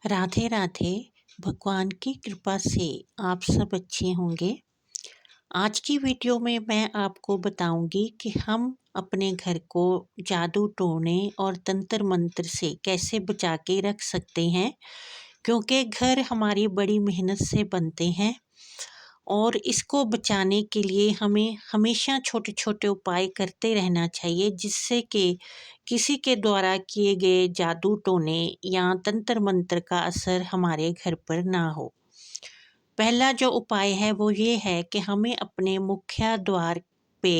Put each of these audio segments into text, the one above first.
राधे राधे। भगवान की कृपा से आप सब अच्छे होंगे। आज की वीडियो में मैं आपको बताऊंगी कि हम अपने घर को जादू टोने और तंत्र मंत्र से कैसे बचा के रख सकते हैं, क्योंकि घर हमारी बड़ी मेहनत से बनते हैं और इसको बचाने के लिए हमें हमेशा छोटे छोटे उपाय करते रहना चाहिए, जिससे कि किसी के द्वारा किए गए जादू टोने या तंत्र मंत्र का असर हमारे घर पर ना हो। पहला जो उपाय है वो ये है कि हमें अपने मुख्य द्वार पे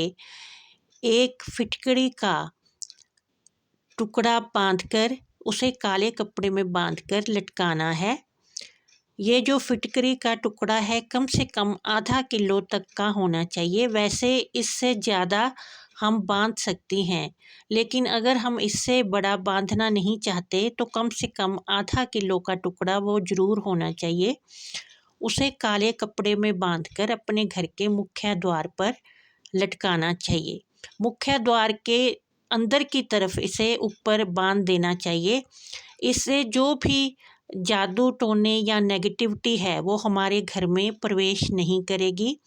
एक फिटकड़ी का टुकड़ा बांधकर उसे काले कपड़े में बांधकर लटकाना है। ये जो फिटकरी का टुकड़ा है कम से कम आधा किलो तक का होना चाहिए। वैसे इससे ज़्यादा हम बांध सकती हैं, लेकिन अगर हम इससे बड़ा बांधना नहीं चाहते तो कम से कम आधा किलो का टुकड़ा वो ज़रूर होना चाहिए। उसे काले कपड़े में बांधकर अपने घर के मुख्य द्वार पर लटकाना चाहिए। मुख्य द्वार के अंदर की तरफ इसे ऊपर बांध देना चाहिए। इससे जो भी जादू टोने या नेगेटिविटी है वो हमारे घर में प्रवेश नहीं करेगी,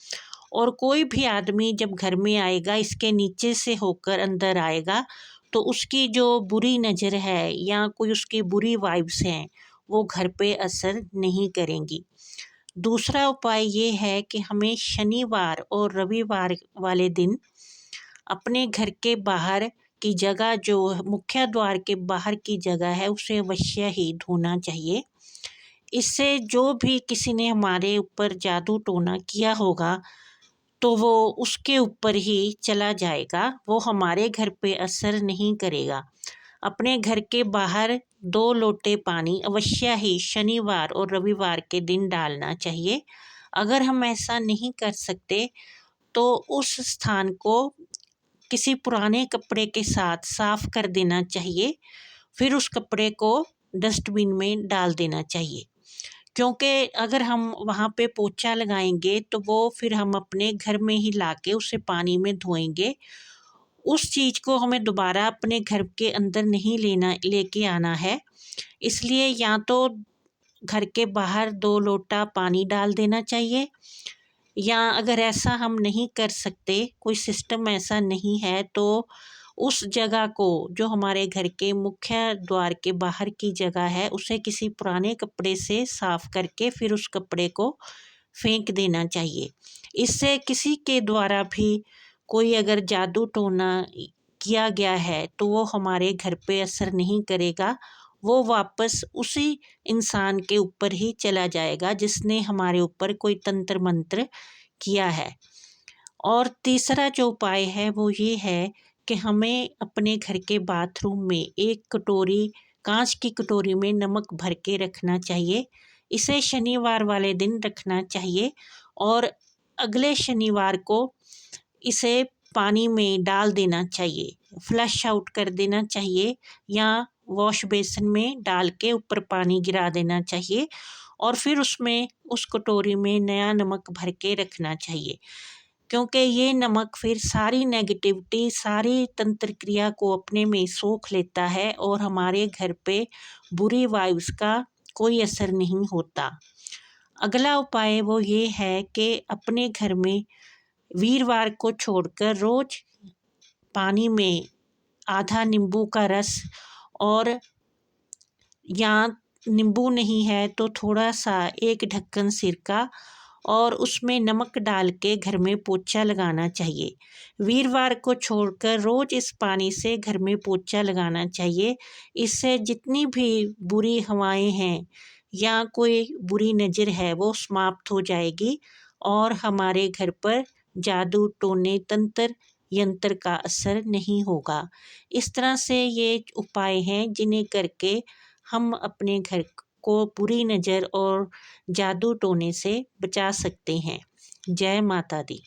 और कोई भी आदमी जब घर में आएगा इसके नीचे से होकर अंदर आएगा तो उसकी जो बुरी नज़र है या कोई उसकी बुरी वाइब्स हैं वो घर पे असर नहीं करेंगी। दूसरा उपाय ये है कि हमें शनिवार और रविवार वाले दिन अपने घर के बाहर की जगह, जो मुख्य द्वार के बाहर की जगह है, उसे अवश्य ही धोना चाहिए। इससे जो भी किसी ने हमारे ऊपर जादू टोना किया होगा तो वो उसके ऊपर ही चला जाएगा, वो हमारे घर पे असर नहीं करेगा। अपने घर के बाहर 2 लोटे पानी अवश्य ही शनिवार और रविवार के दिन डालना चाहिए। अगर हम ऐसा नहीं कर सकते तो उस स्थान को किसी पुराने कपड़े के साथ साफ कर देना चाहिए, फिर उस कपड़े को डस्टबिन में डाल देना चाहिए। क्योंकि अगर हम वहाँ पे पोछा लगाएंगे तो वो फिर हम अपने घर में ही लाके उसे पानी में धोएंगे। उस चीज़ को हमें दोबारा अपने घर के अंदर नहीं लेके आना है। इसलिए या तो घर के बाहर 2 लोटा पानी डाल देना चाहिए, या अगर ऐसा हम नहीं कर सकते, कोई सिस्टम ऐसा नहीं है, तो उस जगह को, जो हमारे घर के मुख्य द्वार के बाहर की जगह है, उसे किसी पुराने कपड़े से साफ करके फिर उस कपड़े को फेंक देना चाहिए। इससे किसी के द्वारा भी कोई अगर जादू टोना किया गया है तो वो हमारे घर पे असर नहीं करेगा, वो वापस उसी इंसान के ऊपर ही चला जाएगा जिसने हमारे ऊपर कोई तंत्र मंत्र किया है। और तीसरा जो उपाय है वो ये है कि हमें अपने घर के बाथरूम में एक कटोरी, कांच की कटोरी में नमक भर के रखना चाहिए। इसे शनिवार वाले दिन रखना चाहिए और अगले शनिवार को इसे पानी में डाल देना चाहिए, फ्लश आउट कर देना चाहिए, या वॉश बेसिन में डाल के ऊपर पानी गिरा देना चाहिए और फिर उसमें उस कटोरी में नया नमक भर के रखना चाहिए। क्योंकि ये नमक फिर सारी नेगेटिविटी, सारी तंत्र क्रिया को अपने में सोख लेता है और हमारे घर पे बुरी वाइब्स का कोई असर नहीं होता। अगला उपाय वो ये है कि अपने घर में वीरवार को छोड़कर रोज पानी में आधा नींबू का रस, और या नींबू नहीं है तो थोड़ा सा एक ढक्कन सिरका और उसमें नमक डाल के घर में पोछा लगाना चाहिए। वीरवार को छोड़कर रोज़ इस पानी से घर में पोछा लगाना चाहिए। इससे जितनी भी बुरी हवाएं हैं या कोई बुरी नज़र है वो समाप्त हो जाएगी और हमारे घर पर जादू टोने तंत्र यंत्र का असर नहीं होगा। इस तरह से ये उपाय हैं जिन्हें करके हम अपने घर को बुरी नज़र और जादू टोने से बचा सकते हैं। जय माता दी।